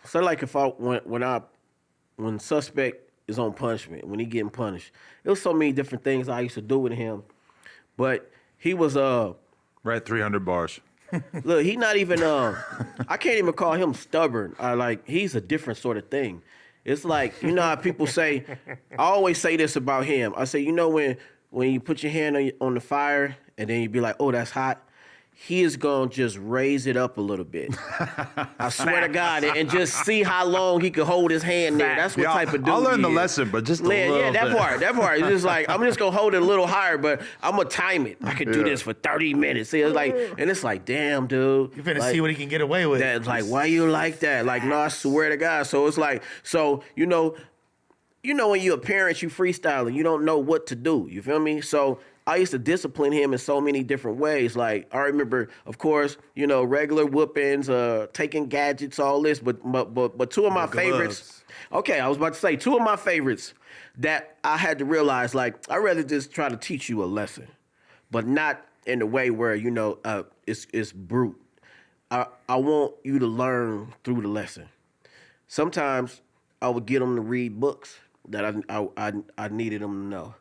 So like if when suspect is on punishment, when he getting punished, it was so many different things I used to do with him, but he was Right, 300 bars. look, he not even I can't even call him stubborn. He's a different sort of thing. It's like, you know how people say, I always say this about him. I say, you know when you put your hand on the fire and then you be like, oh, that's hot. He is going to just raise it up a little bit. I swear to God, and just see how long he can hold his hand there. That's what type of dude I'll learn the he is. lesson, but just a little Yeah, that bit. part. It's just like, I'm just going to hold it a little higher, but I'm going to time it. I could do this for 30 minutes. See, it's like, damn, dude. You finna like, see what he can get away with. That's like, why you like that? Like, no, I swear to God. So it's like, you know when you're a parent, you freestyling. You don't know what to do. You feel me? So I used to discipline him in so many different ways. Like, I remember, of course, regular whoopings, taking gadgets, all this. But two of my favorites. Okay, I was about to say, two of my favorites that I had to realize, like, I'd rather just try to teach you a lesson, but not in a way where, it's brute. I want you to learn through the lesson. Sometimes I would get them to read books that I needed them to know.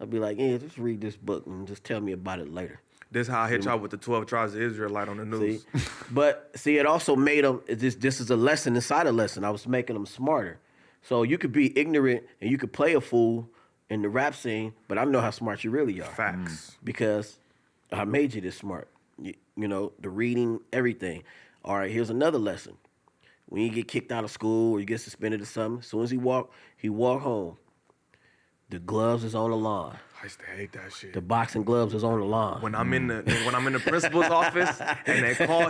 I'd be like, yeah, just read this book and just tell me about it later. This how I hit y'all with the 12 tribes of Israelite on the news. See, it also made them, this is a lesson inside a lesson. I was making them smarter. So you could be ignorant and you could play a fool in the rap scene, but I know how smart you really are. Facts. Because I made you this smart. The reading, everything. All right, here's another lesson. When you get kicked out of school or you get suspended or something, as soon as he walk home, the gloves is on the lawn. I used to hate that shit. The boxing gloves is on the lawn. When I'm in the principal's office and they call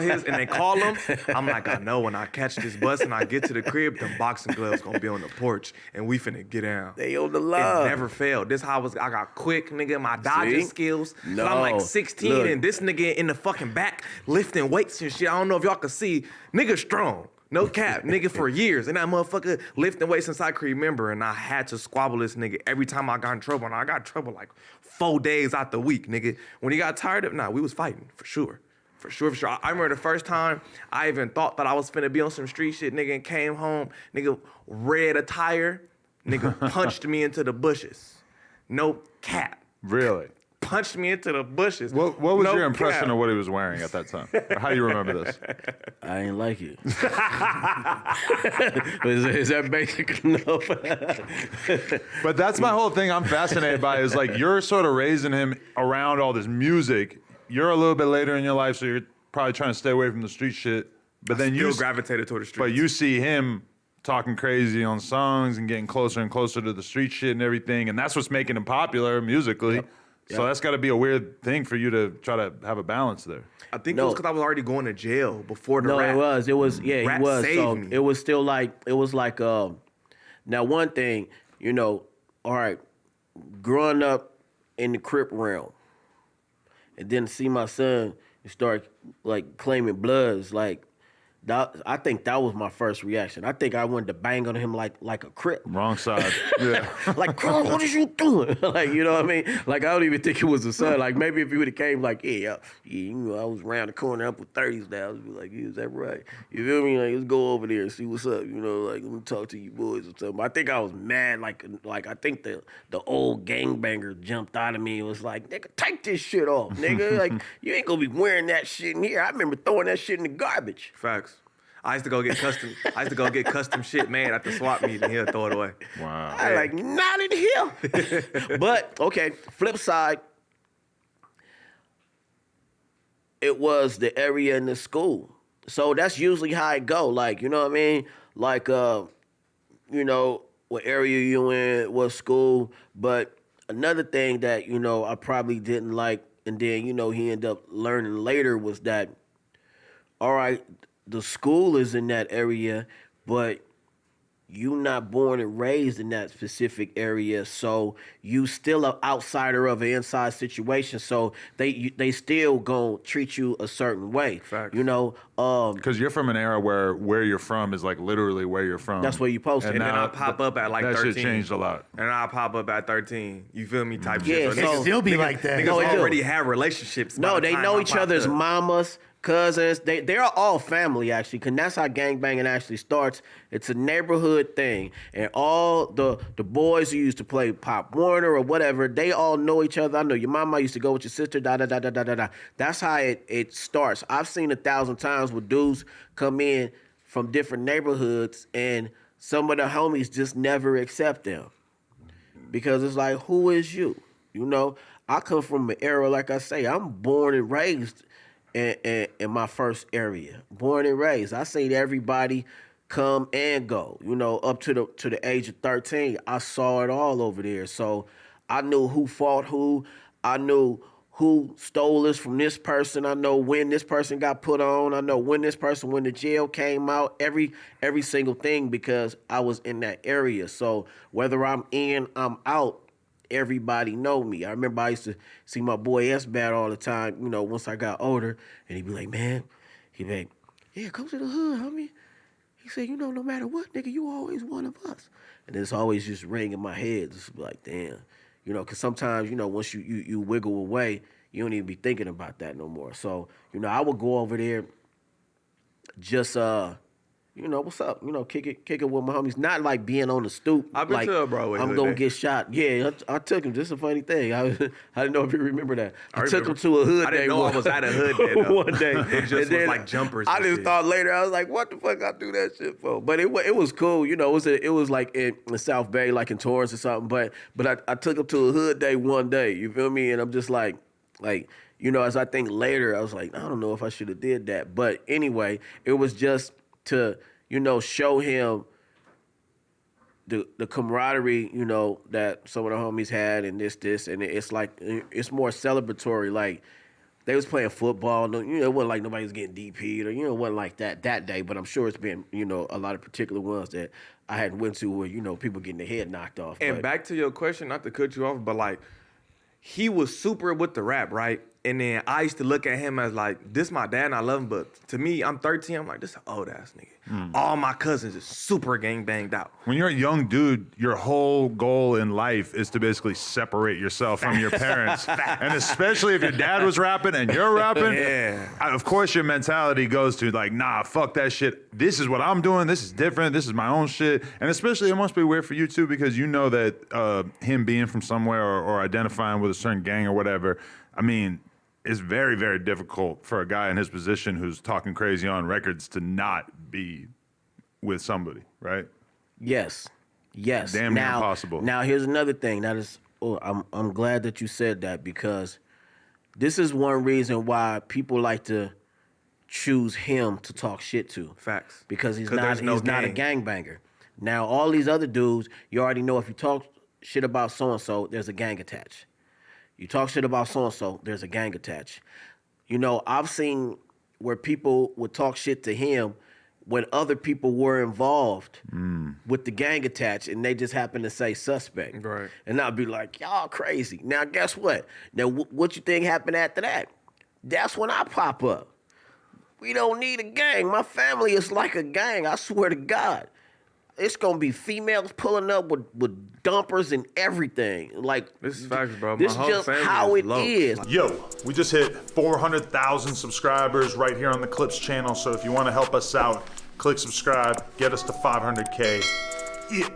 him, I'm like, I know when I catch this bus and I get to the crib, them boxing gloves gonna be on the porch and we finna get down. They on the line. It never failed. This how I got quick, nigga, my dodging skills. No. I'm like 16 and this nigga in the fucking back lifting weights and shit. I don't know if y'all can see, nigga strong. No cap, nigga, for years. And that motherfucker lifting weights since I can remember. And I had to squabble this nigga every time I got in trouble. And I got in trouble like 4 days out the week, nigga. When he got tired of it, we was fighting, for sure. For sure. I remember the first time I even thought that I was finna be on some street shit, nigga, and came home, nigga, red attire, nigga, punched me into the bushes. No cap. Really? Punched me into the bushes. What was No your impression cap. of what he was wearing at that time? Or how do you remember this? I ain't like it. is that basic enough? But that's my whole thing I'm fascinated by is like you're sort of raising him around all this music. You're a little bit later in your life, so you're probably trying to stay away from the street shit. But then Still gravitated toward the streets. But you see him talking crazy on songs and getting closer and closer to the street shit and everything, and that's what's making him popular musically. Yep. So that's got to be a weird thing for you to try to have a balance there. I think it was because I was already going to jail before the rap. No, it was. Yeah, rap he was. saved So me. it was still like, now one thing, all right, growing up in the Crip realm, and then see my son start like claiming Bloods, like, I think that was my first reaction. I think I wanted to bang on him like a Crip. Wrong side. Yeah. Like, Carl, what is you doing? Like, you know what I mean? Like, I don't even think it was a son. Like, maybe if he would have came like, I was around the corner up with 30s now, I would be like, yeah, is that right? You feel me? Like, let's go over there and see what's up. Like, let me talk to you boys or something. I think I was mad. Like I think the old gangbanger jumped out of me and was like, nigga, take this shit off, nigga. Like, you ain't gonna be wearing that shit in here. I remember throwing that shit in the garbage. Facts. I used to go get custom shit made at the swap meet and he'll throw it away. Wow. I like, not in here. But, okay, flip side, it was the area in the school. So that's usually how it go. Like, you know what I mean? Like, what area you in, what school. But another thing that, I probably didn't like, and then, he ended up learning later was that, all right, the school is in that area, but you not born and raised in that specific area, so you still an outsider of an inside situation. So they still gonna treat you a certain way. Facts. Because you're from an era where you're from is like literally where you're from. That's where you posted. And then I pop up at like 13. That shit changed a lot. And I pop up at 13. You feel me? Type Yeah, shit. so- It still be like that. Niggas No, it do. already have relationships. by No, the they time know I each popped other's up. mamas, cousins. They're all family actually, cause that's how gangbanging actually starts. It's a neighborhood thing, and all the boys who used to play Pop Warner or whatever, they all know each other. I know your mama used to go with your sister. Da da da da da da da. That's how it starts. I've seen 1,000 times where dudes come in from different neighborhoods, and some of the homies just never accept them because it's like, who is you? You know, I come from an era, like I say, I'm born and raised in my first area. Born and raised. I seen everybody come and go. You know, up to the age of 13, I saw it all over there. So I knew who fought who. I knew who stole this from this person. I know when this person got put on. I know when this person went to jail, came out, every single thing, because I was in that area. So whether I'm in, I'm out, everybody know me. I remember I used to see my boy S-Bat all the time, you know, once I got older, and he'd be like, man, he'd be like, yeah, come to the hood, homie. He said, you know, no matter what, nigga, you always one of us. And it's always just ring in my head, just like, damn. You know, because sometimes, you know, once you wiggle away, you don't even be thinking about that no more. So, you know, I would go over there just, you know, what's up? You know, kick it with my homies. Not like being on the stoop. I've been like, to a Broadway I'm hood going to day. get shot. Yeah, I took him. This is a funny thing. I didn't know if you remember that. I took remember. him to a hood I day. didn't know I was at a hood day, though. One day. It just And was then like jumpers I and just shit. thought later, I was like, what the fuck I do that shit for? But it was cool. You know, it was like in the South Bay, like in Torrance or something. But I took him to a hood day one day. You feel me? And I'm just like, you know, as I think later, I was like, I don't know if I should have did that. But anyway, it was just to, you know, show him the camaraderie, you know, that some of the homies had, and this, and it's like, it's more celebratory. Like, they was playing football. You know, it wasn't like nobody was getting DP'd, or, you know, it wasn't like that day. But I'm sure it's been, you know, a lot of particular ones that I had went to where, you know, people getting their head knocked off. And but, back to your question, not to cut you off, but like, he was super with the rap, right? And then I used to look at him as like, this my dad and I love him, but to me, I'm 13, I'm like, this an old ass nigga. All my cousins is super gang banged out. When you're a young dude, your whole goal in life is to basically separate yourself from your parents. And especially if your dad was rapping and you're rapping, Yeah. of course your mentality goes to like, nah, fuck that shit. This is what I'm doing. This is different. This is my own shit. And especially it must be weird for you too, because you know that him being from somewhere or identifying with a certain gang or whatever, I mean, it's very, very difficult for a guy in his position who's talking crazy on records to not be with somebody, right? Yes. Damn near impossible. Now here's another thing. That is, I'm glad that you said that, because this is one reason why people like to choose him to talk shit to. Facts. Because he's 'Cause not there's no a gang. gangbanger. Now all these other dudes, you already know if you talk shit about so and so, there's a gang attached. You talk shit about so and so, there's a gang attached. You know, I've seen where people would talk shit to him when other people were involved with the gang attached, and they just happen to say suspect. Right. And I'd be like, y'all crazy. Now, guess what? Now, what you think happened after that? That's when I pop up. We don't need a gang. My family is like a gang. I swear to God. It's going to be females pulling up with dumpers and everything. Like, This is facts, bro. this My whole just family how is it low. is. Yo, we just hit 400,000 subscribers right here on the Clips channel. So if you want to help us out, click subscribe, get us to 500K. Yeah.